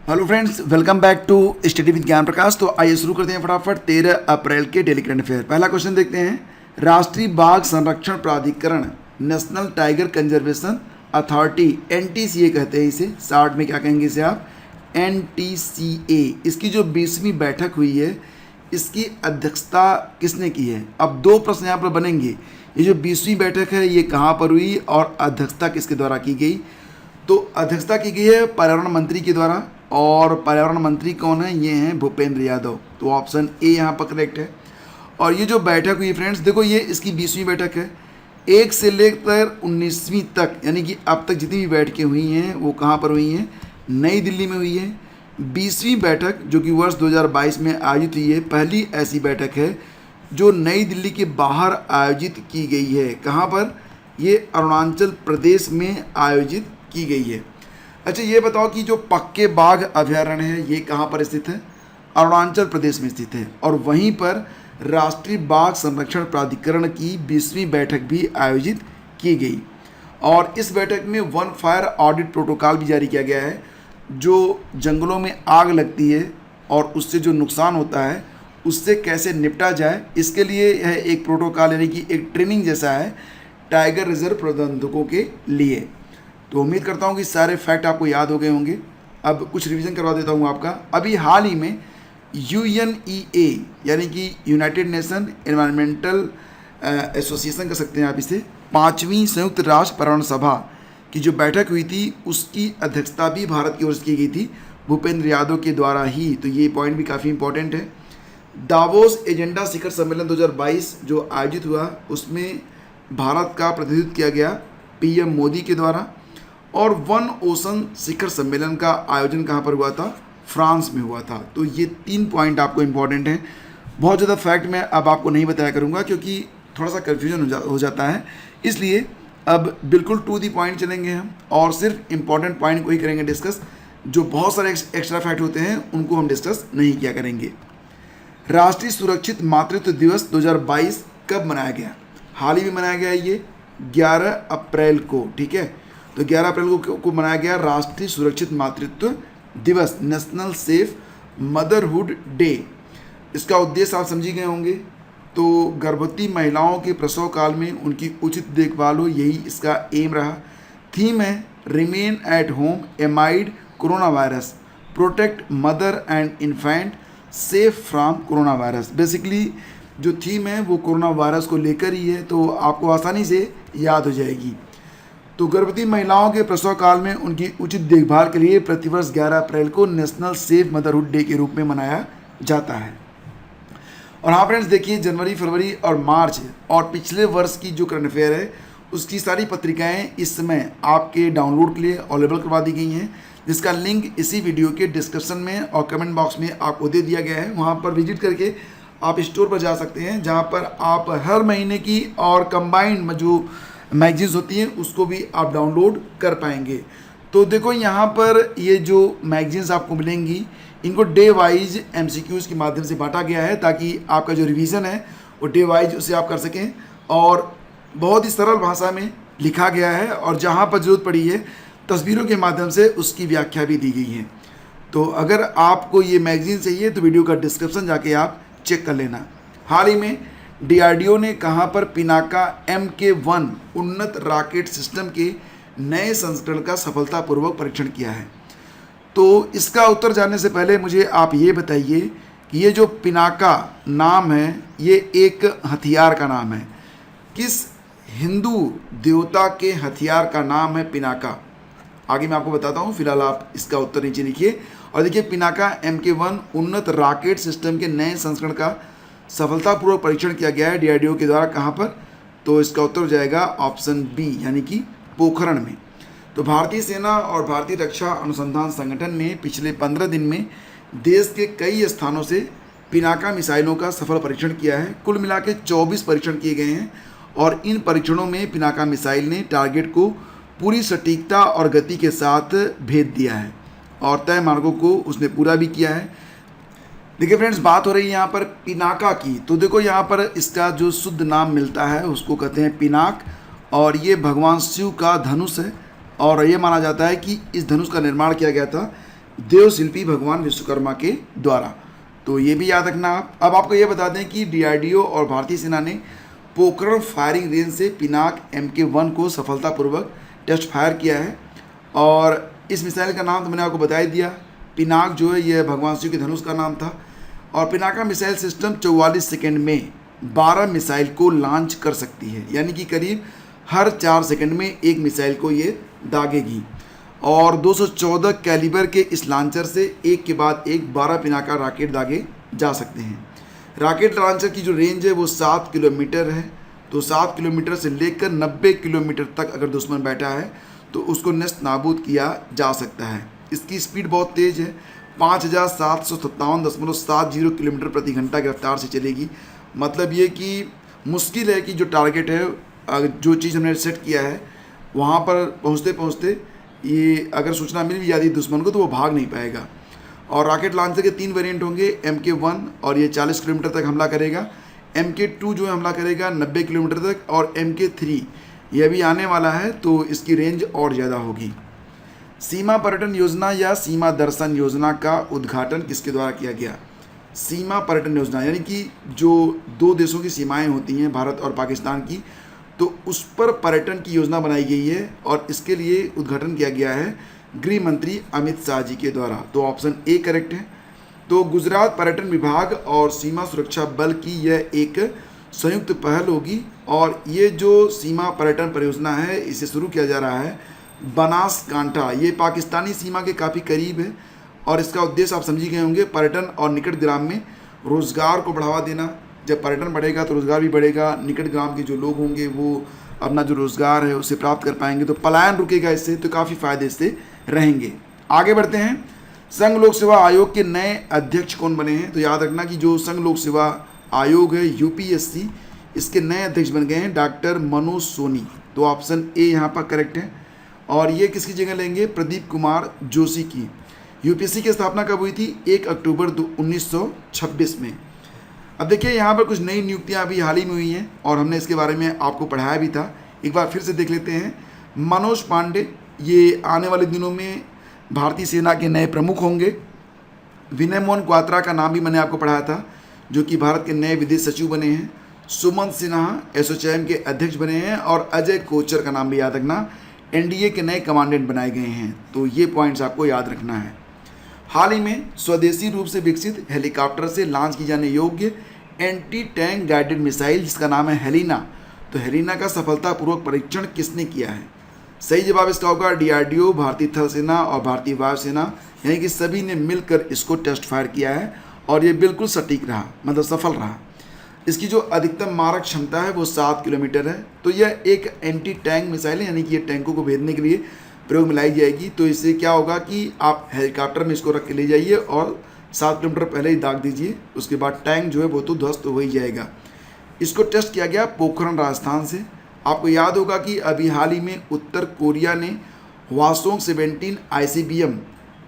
Hello friends, welcome back to study with Gyan Prakash. तो आइए शुरू करते हैं फटाफट 13 अप्रैल के डेली करंट अफेयर। पहला क्वेश्चन देखते हैं। राष्ट्रीय बाघ संरक्षण प्राधिकरण, national tiger conservation authority, NTCA कहते हैं इसे, शॉर्ट में क्या कहेंगे इसे आप, NTCA। इसकी जो 20वीं बैठक हुई है, इसकी अध्यक्षता किसने की है? अब दो प्रश्न यहाँ पर बनेंगे। ये जो 20वीं बैठक है ये कहाँ पर हुई और अध्यक्षता किसके द्वारा की गई? तो अध्यक्षता की गई है पर्यावरण मंत्री के द्वारा, और पर्यावरण मंत्री कौन है? ये हैं भूपेंद्र यादव। तो ऑप्शन ए यहाँ पर करेक्ट है। और ये जो बैठक हुई फ्रेंड्स, देखो ये इसकी 20वीं बैठक है। 1 से लेकर 19वीं तक, यानी कि अब तक जितनी भी बैठकें हुई हैं वो कहाँ पर हुई हैं? नई दिल्ली में हुई है। 20वीं बैठक जो कि वर्ष 2022 में आयोजित हुई है, पहली ऐसी बैठक है जो नई दिल्ली के बाहर आयोजित की गई है। कहाँ पर? ये अरुणाचल प्रदेश में आयोजित की गई है। अच्छा, ये बताओ कि जो पक्के बाघ अभयारण्य है ये कहाँ पर स्थित है? अरुणाचल प्रदेश में स्थित है। और वहीं पर राष्ट्रीय बाघ संरक्षण प्राधिकरण की 20वीं बैठक भी आयोजित की गई। और इस बैठक में वन फायर ऑडिट प्रोटोकॉल भी जारी किया गया है। जो जंगलों में आग लगती है और उससे जो नुकसान होता है उससे कैसे निपटा जाए, इसके लिए यह एक प्रोटोकॉल यानी कि एक ट्रेनिंग जैसा है टाइगर रिजर्व प्रबंधकों के लिए। तो उम्मीद करता हूँ कि सारे फैक्ट आपको याद हो गए होंगे। अब कुछ रिवीजन करवा देता हूँ आपका। अभी हाल ही में UNEA यानी कि यूनाइटेड नेशन एनवायरमेंटल एसोसिएशन कह सकते हैं आप इसे, 5वीं संयुक्त राष्ट्र पर्यावरण सभा की जो बैठक हुई थी उसकी अध्यक्षता भी भारत की ओर से की गई थी, भूपेंद्र यादव के द्वारा ही। तो ये पॉइंट भी काफ़ी इंपॉर्टेंट है। दावोस एजेंडा शिखर सम्मेलन 2022 जो आयोजित हुआ उसमें भारत का प्रतिनिधित्व किया गया PM मोदी के द्वारा। और वन ओशन शिखर सम्मेलन का आयोजन कहाँ पर हुआ था? फ्रांस में हुआ था। तो ये 3 पॉइंट आपको इंपॉर्टेंट हैं। बहुत ज़्यादा फैक्ट मैं अब आपको नहीं बताया करूँगा क्योंकि थोड़ा सा कन्फ्यूजन हो जाता है, इसलिए अब बिल्कुल टू दी पॉइंट चलेंगे हम और सिर्फ इंपॉर्टेंट पॉइंट को ही करेंगे डिस्कस। जो बहुत सारे एक्स्ट्रा फैक्ट होते हैं उनको हम डिस्कस नहीं किया करेंगे। राष्ट्रीय सुरक्षित मातृत्व दिवस 2022 कब मनाया गया? हाल ही में मनाया गया ये 11 अप्रैल को, ठीक है। तो 11 अप्रैल को मनाया गया राष्ट्रीय सुरक्षित मातृत्व दिवस, नेशनल सेफ मदरहुड डे। इसका उद्देश्य आप समझ गए होंगे। तो गर्भवती महिलाओं के प्रसव काल में उनकी उचित देखभाल हो, यही इसका एम रहा। थीम है remain at home amide corona virus, protect mother and infant safe from corona virus. Basically जो थीम है वो कोरोना वायरस को लेकर ही है, तो आपको आसानी से याद हो जाएगी। तो गर्भवती महिलाओं के प्रसव काल में उनकी उचित देखभाल के लिए प्रतिवर्ष 11 अप्रैल को नेशनल सेफ मदरहुड डे के रूप में मनाया जाता है। और हाँ फ्रेंड्स, देखिए जनवरी, फरवरी और मार्च और पिछले वर्ष की जो करंट अफेयर है उसकी सारी पत्रिकाएं इस समय आपके डाउनलोड के लिए अवेलेबल करवा दी गई हैं, जिसका लिंक इसी वीडियो के डिस्क्रिप्शन में और कमेंट बॉक्स में आपको दे दिया गया है। वहाँ पर विजिट करके आप स्टोर पर जा सकते हैं, जहाँ पर आप हर महीने की और कंबाइंड जो मैगजीन्स होती हैं उसको भी आप डाउनलोड कर पाएंगे। तो देखो यहाँ पर ये जो मैगजीन्स आपको मिलेंगी इनको डे वाइज MCQs के माध्यम से बांटा गया है, ताकि आपका जो रिवीजन है वो डे वाइज उसे आप कर सकें। और बहुत ही सरल भाषा में लिखा गया है और जहाँ पर जरूरत पड़ी है तस्वीरों के माध्यम से उसकी व्याख्या भी दी गई है। तो अगर आपको ये मैगजीन चाहिए तो वीडियो का डिस्क्रिप्शन जाके आप चेक कर लेना। हाल ही में DRDO ने कहाँ पर पिनाका MK1 उन्नत रॉकेट सिस्टम के नए संस्करण का सफलतापूर्वक परीक्षण किया है? तो इसका उत्तर जानने से पहले मुझे आप ये बताइए कि ये जो पिनाका नाम है ये एक हथियार का नाम है। किस हिंदू देवता के हथियार का नाम है पिनाका? आगे मैं आपको बताता हूँ, फिलहाल आप इसका उत्तर नीचे लिखिए। और देखिए, पिनाका MK1 उन्नत रॉकेट सिस्टम के नए संस्करण का सफलतापूर्वक परीक्षण किया गया है DRDO के द्वारा। कहाँ पर? तो इसका उत्तर हो जाएगा ऑप्शन बी, यानी कि पोखरण में। तो भारतीय सेना और भारतीय रक्षा अनुसंधान संगठन ने पिछले 15 दिन में देश के कई स्थानों से पिनाका मिसाइलों का सफल परीक्षण किया है। कुल मिला के 24 परीक्षण किए गए हैं और इन परीक्षणों में पिनाका मिसाइल ने टारगेट को पूरी सटीकता और गति के साथ भेद दिया है और तय मार्गों को उसने पूरा भी किया है। देखिए फ्रेंड्स, बात हो रही है यहाँ पर पिनाका की। तो देखो यहाँ पर इसका जो शुद्ध नाम मिलता है उसको कहते हैं पिनाक, और ये भगवान शिव का धनुष है। और ये माना जाता है कि इस धनुष का निर्माण किया गया था देव शिल्पी भगवान विश्वकर्मा के द्वारा। तो ये भी याद रखना आप। अब आपको ये बता दें कि डीआरडीओ और भारतीय सेना ने पोखरण फायरिंग रेंज से पिनाक MK1 को सफलतापूर्वक टेस्ट फायर किया है। और इस मिसाइल का नाम तो मैंने आपको बता ही दिया। पिनाक जो है यह भगवान शिव के धनुष का नाम था। और पिनाका मिसाइल सिस्टम 44 सेकंड में 12 मिसाइल को लॉन्च कर सकती है, यानी कि करीब हर 4 सेकंड में एक मिसाइल को ये दागेगी। और 214 कैलिबर के इस लॉन्चर से एक के बाद एक 12 पिनाका रॉकेट दागे जा सकते हैं। रॉकेट लॉन्चर की जो रेंज है वो 7 किलोमीटर है। तो 7 किलोमीटर से लेकर 90 किलोमीटर तक अगर दुश्मन बैठा है तो उसको नष्ट नाबूद किया जा सकता है। इसकी स्पीड बहुत तेज़ है, 5757.70 किलोमीटर प्रति घंटा की रफ्तार से चलेगी। मतलब ये कि मुश्किल है कि जो टारगेट है, जो चीज़ हमने सेट किया है, वहाँ पर पहुँचते पहुँचते ये अगर सूचना मिल भी जाती है दुश्मन को तो वो भाग नहीं पाएगा। और रॉकेट लॉन्चर के 3 वेरिएंट होंगे, MK1 और ये 40 किलोमीटर तक हमला करेगा, MK2 जो हमला करेगा 90 किलोमीटर तक, और MK3 ये भी आने वाला है तो इसकी रेंज और ज़्यादा होगी। सीमा पर्यटन योजना या सीमा दर्शन योजना का उद्घाटन किसके द्वारा किया गया? सीमा पर्यटन योजना यानी कि जो 2 देशों की सीमाएं होती हैं, भारत और पाकिस्तान की, तो उस पर पर्यटन की योजना बनाई गई है और इसके लिए उद्घाटन किया गया है गृह मंत्री अमित शाह जी के द्वारा। तो ऑप्शन ए करेक्ट है। तो गुजरात पर्यटन विभाग और सीमा सुरक्षा बल की यह एक संयुक्त पहल होगी और ये जो सीमा पर्यटन परियोजना है इसे शुरू किया जा रहा है बनासकांठा, ये पाकिस्तानी सीमा के काफ़ी करीब है। और इसका उद्देश्य आप समझी गए होंगे, पर्यटन और निकट ग्राम में रोज़गार को बढ़ावा देना। जब पर्यटन बढ़ेगा तो रोज़गार भी बढ़ेगा, निकट ग्राम के जो लोग होंगे वो अपना जो रोज़गार है उसे प्राप्त कर पाएंगे, तो पलायन रुकेगा इससे, तो काफ़ी फ़ायदे इससे रहेंगे। आगे बढ़ते हैं। संघ लोक सेवा आयोग के नए अध्यक्ष कौन बने हैं? तो याद रखना कि जो संघ लोक सेवा आयोग है UPSC, इसके नए अध्यक्ष बन गए हैं डॉक्टर मनोज सोनी। तो ऑप्शन ए यहाँ पर करेक्ट है। और ये किसकी जगह लेंगे? प्रदीप कुमार जोशी की। UPSC की स्थापना कब हुई थी? 1 अक्टूबर 1926 में। अब देखिए यहाँ पर कुछ नई नियुक्तियाँ अभी हाल ही में हुई हैं और हमने इसके बारे में आपको पढ़ाया भी था, एक बार फिर से देख लेते हैं। मनोज पांडे ये आने वाले दिनों में भारतीय सेना के नए प्रमुख होंगे। विनय मोहन क्वात्रा का नाम भी मैंने आपको पढ़ाया था, जो कि भारत के नए विदेश सचिव बने हैं। सुमंत सिन्हा एसोचैम के अध्यक्ष बने हैं और अजय कोचर का नाम भी याद रखना, NDA के नए कमांडेंट बनाए गए हैं। तो ये पॉइंट्स आपको याद रखना है। हाल ही में स्वदेशी रूप से विकसित हेलीकॉप्टर से लॉन्च की जाने योग्य एंटी टैंक गाइडेड मिसाइल जिसका नाम है हेलिना, तो हेलिना का सफलतापूर्वक परीक्षण किसने किया है? सही जवाब इसका होगा DRDO, भारतीय थल सेना और भारतीय वायुसेना, यानी कि सभी ने मिलकर इसको टेस्ट फायर किया है और ये बिल्कुल सटीक रहा, मतलब सफल रहा। इसकी जो अधिकतम मारक क्षमता है वो 7 किलोमीटर है। तो यह एक एंटी टैंक मिसाइल है, यानी कि ये टैंकों को भेदने के लिए प्रयोग में लाई जाएगी। तो इससे क्या होगा कि आप हेलीकॉप्टर में इसको रख के ले जाइए और 7 किलोमीटर पहले ही दाग दीजिए, उसके बाद टैंक जो है वो तो ध्वस्त हो ही जाएगा। इसको टेस्ट किया गया पोखरण राजस्थान से। आपको याद होगा कि अभी हाल ही में उत्तर कोरिया ने Hwasong 17 ICBM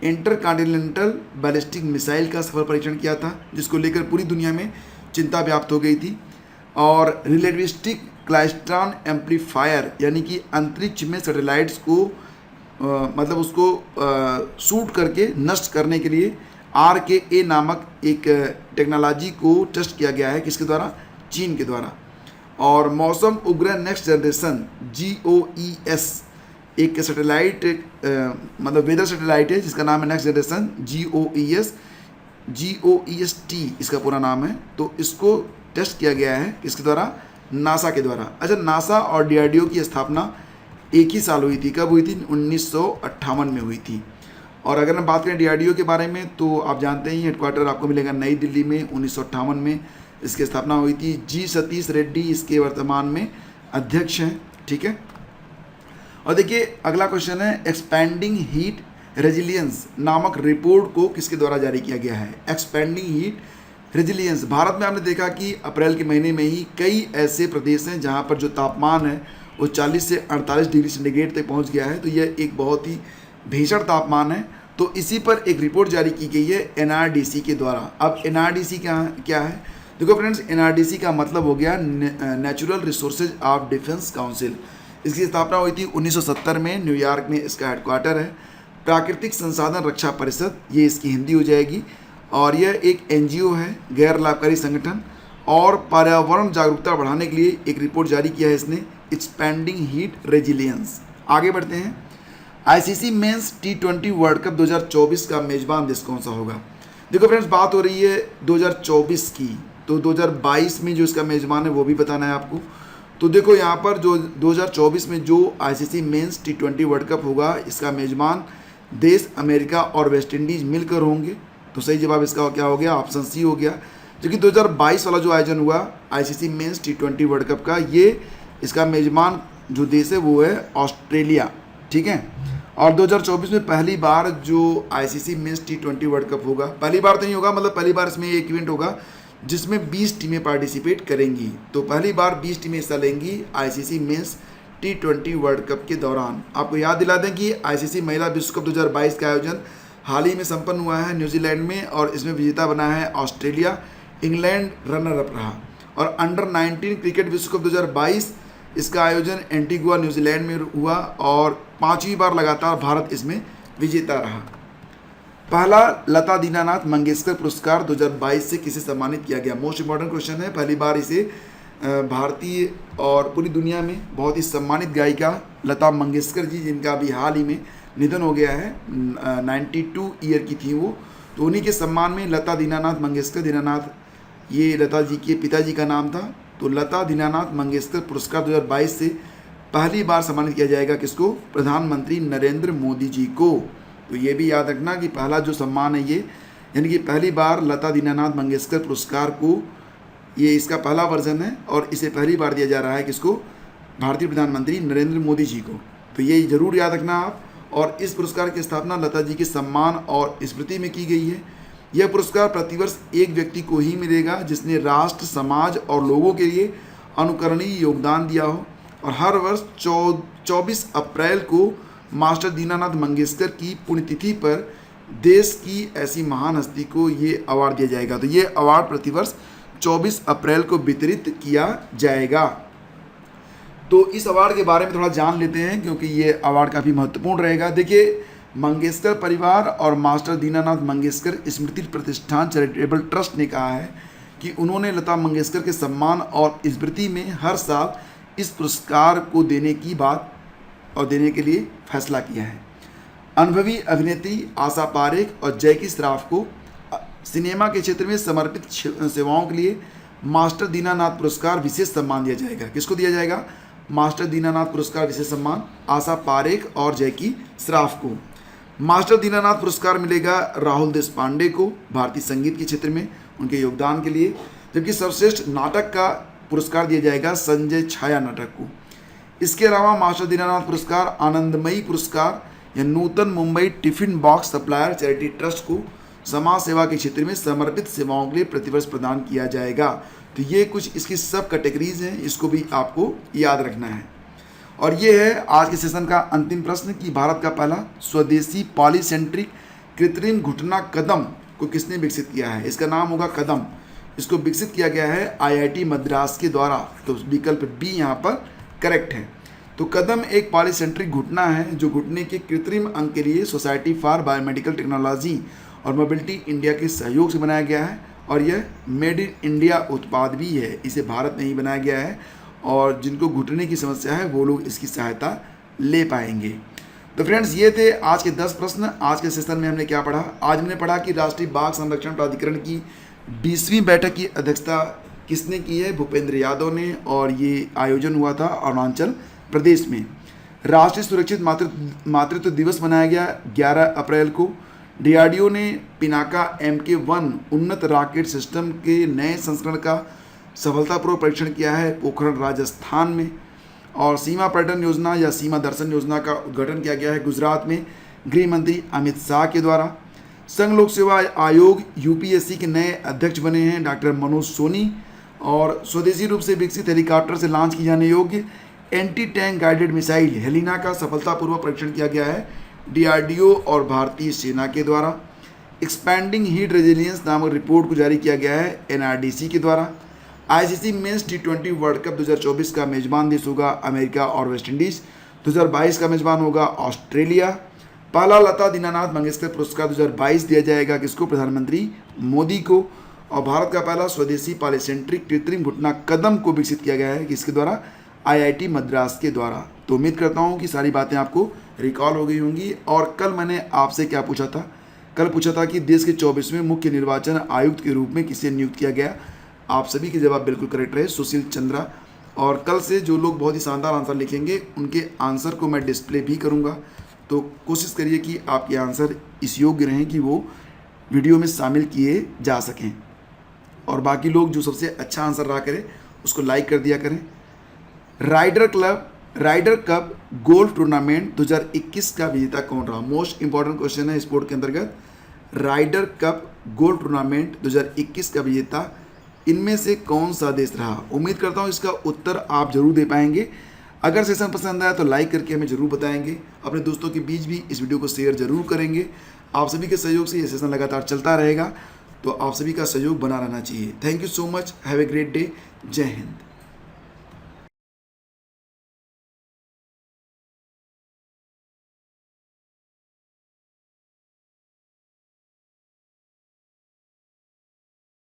intercontinental ballistic missile का सफल परीक्षण किया था, जिसको लेकर पूरी दुनिया में चिंता व्याप्त हो गई थी। और रिलेटिविस्टिक क्लाइस्ट्रॉन एम्पलीफायर, यानी कि अंतरिक्ष में सैटेलाइट्स को मतलब उसको शूट करके नष्ट करने के लिए RKA नामक एक टेक्नोलॉजी को टेस्ट किया गया है। किसके द्वारा? चीन के द्वारा। और मौसम उपग्रह नेक्स्ट जनरेशन GOES एक सैटेलाइट मतलब वेदर सैटेलाइट है जिसका नाम है नेक्स्ट जनरेशन GOES-T इसका पूरा नाम है। तो इसको टेस्ट किया गया है किसके द्वारा? नासा के द्वारा। अच्छा, नासा और DRDO की स्थापना एक ही साल हुई थी। कब हुई थी? 1958 में हुई थी। और अगर हम बात करें DRDO के बारे में तो आप जानते ही हेडक्वार्टर आपको मिलेगा नई दिल्ली में। 1958 में इसकी स्थापना हुई थी। G सतीश रेड्डी इसके वर्तमान में अध्यक्ष हैं। ठीक है। और देखिए अगला क्वेश्चन है, एक्सपैंडिंग हीट रेजिलियंस नामक रिपोर्ट को किसके द्वारा जारी किया गया है? Expanding heat resilience. भारत में आपने देखा कि अप्रैल के महीने में ही कई ऐसे प्रदेश हैं जहाँ पर जो तापमान है वो 40 से 48 डिग्री सेंटीग्रेड तक पहुँच गया है। तो यह एक बहुत ही भीषण तापमान है। तो इसी पर एक रिपोर्ट जारी की गई है NRDC के द्वारा। अब NRDC क्या है? देखो फ्रेंड्स, NRDC का मतलब हो गया natural resources of defence council. इसकी स्थापना हुई थी 1970 में, न्यूयॉर्क में इसका हेडक्वार्टर है। प्राकृतिक संसाधन रक्षा परिषद, ये इसकी हिंदी हो जाएगी। और यह एक एनजीओ है, गैर लाभकारी संगठन, और पर्यावरण जागरूकता बढ़ाने के लिए एक रिपोर्ट जारी किया है इसने, एक्सपेंडिंग हीट रेजिलियंस। आगे बढ़ते हैं। ICC men's T20 world cup 2024 का मेजबान देश कौन सा होगा? देखो फ्रेंड्स, बात हो रही है 2024 की, तो 2022 में जो इसका मेजबान है वो भी बताना है आपको। तो देखो यहाँ पर जो 2024 में जो ICC men's T20 world cup होगा, इसका मेजबान देश अमेरिका और वेस्ट इंडीज़ मिलकर होंगे। तो सही जवाब इसका क्या हो गया? ऑप्शन सी हो गया। क्योंकि 2022 वाला जो आयोजन हुआ ICC men's T20 world cup का, ये इसका मेजबान जो देश है वो है ऑस्ट्रेलिया, ठीक है। और 2024 में पहली बार जो ICC men's T20 world cup होगा, पहली बार तो नहीं होगा, मतलब पहली बार इसमें एक इवेंट होगा जिसमें 20 टीमें पार्टिसिपेट करेंगी। तो पहली बार 20 टीमें हिस्सा लेंगी ICC men's T20 world cup के दौरान। आपको याद दिला दें कि आईसीसी महिला विश्व कप 2022 का आयोजन हाल ही में संपन्न हुआ है न्यूजीलैंड में, और इसमें विजेता बना है ऑस्ट्रेलिया, इंग्लैंड रनर अप रहा। और अंडर 19 क्रिकेट विश्व कप 2022, इसका आयोजन एंटीगुआ न्यूजीलैंड में हुआ, और 5वीं बार लगातार भारत इसमें विजेता रहा। पहला लता दीनानाथ मंगेशकर पुरस्कार 2022 से किसे सम्मानित किया गया? मोस्ट इंपॉर्टेंट क्वेश्चन है। पहली बार इसे भारतीय और पूरी दुनिया में बहुत ही सम्मानित गायिका लता मंगेशकर जी, जिनका अभी हाल ही में निधन हो गया है, 92 ईयर की थी वो, तो उन्हीं के सम्मान में लता दीनानाथ मंगेशकर, दीनानाथ ये लता जी के पिताजी का नाम था, तो लता दीनानाथ मंगेशकर पुरस्कार 2022 से पहली बार सम्मानित किया जाएगा किसको? प्रधानमंत्री नरेंद्र मोदी जी को। तो ये भी याद रखना कि पहला जो सम्मान है ये, यानी कि पहली बार लता दीनानाथ मंगेशकर पुरस्कार को, ये इसका पहला वर्जन है और इसे पहली बार दिया जा रहा है किसको? भारतीय प्रधानमंत्री नरेंद्र मोदी जी को। तो ये ज़रूर याद रखना आप। और इस पुरस्कार की स्थापना लता जी के सम्मान और स्मृति में की गई है। यह पुरस्कार प्रतिवर्ष एक व्यक्ति को ही मिलेगा जिसने राष्ट्र, समाज और लोगों के लिए अनुकरणीय योगदान दिया हो। और हर वर्ष 24 अप्रैल को मास्टर दीनानाथ मंगेशकर की पुण्यतिथि पर देश की ऐसी महान हस्ती को ये अवार्ड दिया जाएगा। तो ये अवार्ड प्रतिवर्ष 24 अप्रैल को वितरित किया जाएगा। तो इस अवार्ड के बारे में थोड़ा जान लेते हैं, क्योंकि ये अवार्ड काफ़ी महत्वपूर्ण रहेगा। देखिए, मंगेशकर परिवार और मास्टर दीनानाथ मंगेशकर स्मृति प्रतिष्ठान चैरिटेबल ट्रस्ट ने कहा है कि उन्होंने लता मंगेशकर के सम्मान और स्मृति में हर साल इस पुरस्कार को देने की बात और देने के लिए फैसला किया है। अनुभवी अभिनेत्री आशा पारेख और जैकी श्रॉफ को सिनेमा के क्षेत्र में समर्पित सेवाओं के लिए मास्टर दीनानाथ पुरस्कार विशेष सम्मान दिया जाएगा। किसको दिया जाएगा? मास्टर दीनानाथ पुरस्कार विशेष सम्मान आशा पारेख और जैकी श्रॉफ को। मास्टर दीनानाथ पुरस्कार मिलेगा राहुल देशपांडे को भारतीय संगीत के क्षेत्र में उनके योगदान के लिए, जबकि सर्वश्रेष्ठ नाटक का पुरस्कार दिया जाएगा संजय छाया नाटक को। इसके अलावा मास्टर दीनानाथ पुरस्कार आनंदमयी पुरस्कार या Nutan Mumbai tiffin box supplier charity trust को समाज सेवा के क्षेत्र में समर्पित सेवाओं के लिए प्रतिवर्ष प्रदान किया जाएगा। तो ये कुछ इसकी सब कैटेगरीज हैं, इसको भी आपको याद रखना है। और ये है आज के सेशन का अंतिम प्रश्न कि भारत का पहला स्वदेशी पॉलीसेंट्रिक कृत्रिम घुटना कदम को किसने विकसित किया है? इसका नाम होगा कदम। इसको विकसित किया गया है आईआईटी मद्रास के द्वारा। तो विकल्प बी यहाँ पर करेक्ट है। तो कदम एक पॉलीसेंट्रिक घुटना है जो घुटने के कृत्रिम अंग के लिए सोसाइटी फॉर बायोमेडिकल टेक्नोलॉजी और मोबिलिटी इंडिया के सहयोग से बनाया गया है, और यह मेड इन इंडिया उत्पाद भी है। इसे भारत में ही बनाया गया है, और जिनको घुटने की समस्या है वो लोग इसकी सहायता ले पाएंगे। तो फ्रेंड्स, ये थे आज के 10 प्रश्न। आज के सेशन में हमने क्या पढ़ा? आज हमने पढ़ा कि राष्ट्रीय बाघ संरक्षण प्राधिकरण की 20वीं बैठक की अध्यक्षता किसने की है? भूपेंद्र यादव ने, और ये आयोजन हुआ था अरुणाचल प्रदेश में। राष्ट्रीय सुरक्षित मातृत्व दिवस मनाया गया 11 अप्रैल को। डीआरडीओ ने पिनाका MK1 उन्नत रॉकेट सिस्टम के नए संस्करण का सफलतापूर्वक परीक्षण किया है पोखरण राजस्थान में। और सीमा पर्यटन योजना या सीमा दर्शन योजना का उद्घाटन किया गया है गुजरात में गृह मंत्री अमित शाह के द्वारा। संघ लोक सेवा आयोग UPSC के नए अध्यक्ष बने हैं डॉक्टर मनोज सोनी। और स्वदेशी रूप से विकसित हेलीकॉप्टर से लॉन्च की जाने योग्य anti tank guided missile Helina का सफलतापूर्वक परीक्षण किया गया है DRDO और भारतीय सेना के द्वारा। एक्सपैंडिंग हीट रेजिलियंस नामक रिपोर्ट को जारी किया गया है NRDC के द्वारा। ICC men's T20 world cup 2024 का मेजबान देश होगा अमेरिका और वेस्ट इंडीज़। 2022 का मेजबान होगा ऑस्ट्रेलिया। पहला लता दीनानाथ मंगेशकर पुरस्कार 2022 दिया जाएगा किसको? प्रधानमंत्री मोदी को। और भारत का पहला स्वदेशी पॉलीसेंट्रिक कृत्रिम घुटना कदम को विकसित किया गया है किसके द्वारा? आईआईटी मद्रास के द्वारा। तो उम्मीद करता हूँ कि सारी बातें आपको रिकॉल हो गई होंगी। और कल मैंने आपसे क्या पूछा था? कल पूछा था कि देश के 24वें मुख्य निर्वाचन आयुक्त के रूप में किसे नियुक्त किया गया? आप सभी के जवाब बिल्कुल करेक्ट रहे, सुशील चंद्रा। और कल से जो लोग बहुत ही शानदार आंसर लिखेंगे उनके आंसर को मैं डिस्प्ले भी करूँगा। तो कोशिश करिए कि आपके आंसर इस योग्य रहें कि वो वीडियो में शामिल किए जा सकें। और बाकी लोग जो सबसे अच्छा आंसर रहा करें उसको लाइक कर दिया करें। राइडर कप गोल्फ टूर्नामेंट 2021 का विजेता कौन रहा? मोस्ट इंपॉर्टेंट क्वेश्चन है स्पोर्ट के अंतर्गत। राइडर कप गोल्फ टूर्नामेंट 2021 का विजेता इनमें से कौन सा देश रहा? उम्मीद करता हूँ इसका उत्तर आप जरूर दे पाएंगे। अगर सेशन पसंद आया तो लाइक करके हमें जरूर बताएंगे। अपने दोस्तों के बीच भी इस वीडियो को शेयर जरूर करेंगे। आप सभी के सहयोग से ये सेशन लगातार चलता रहेगा, तो आप सभी का सहयोग बना रहना चाहिए। Thank you so much. Have a great day. जय हिंद।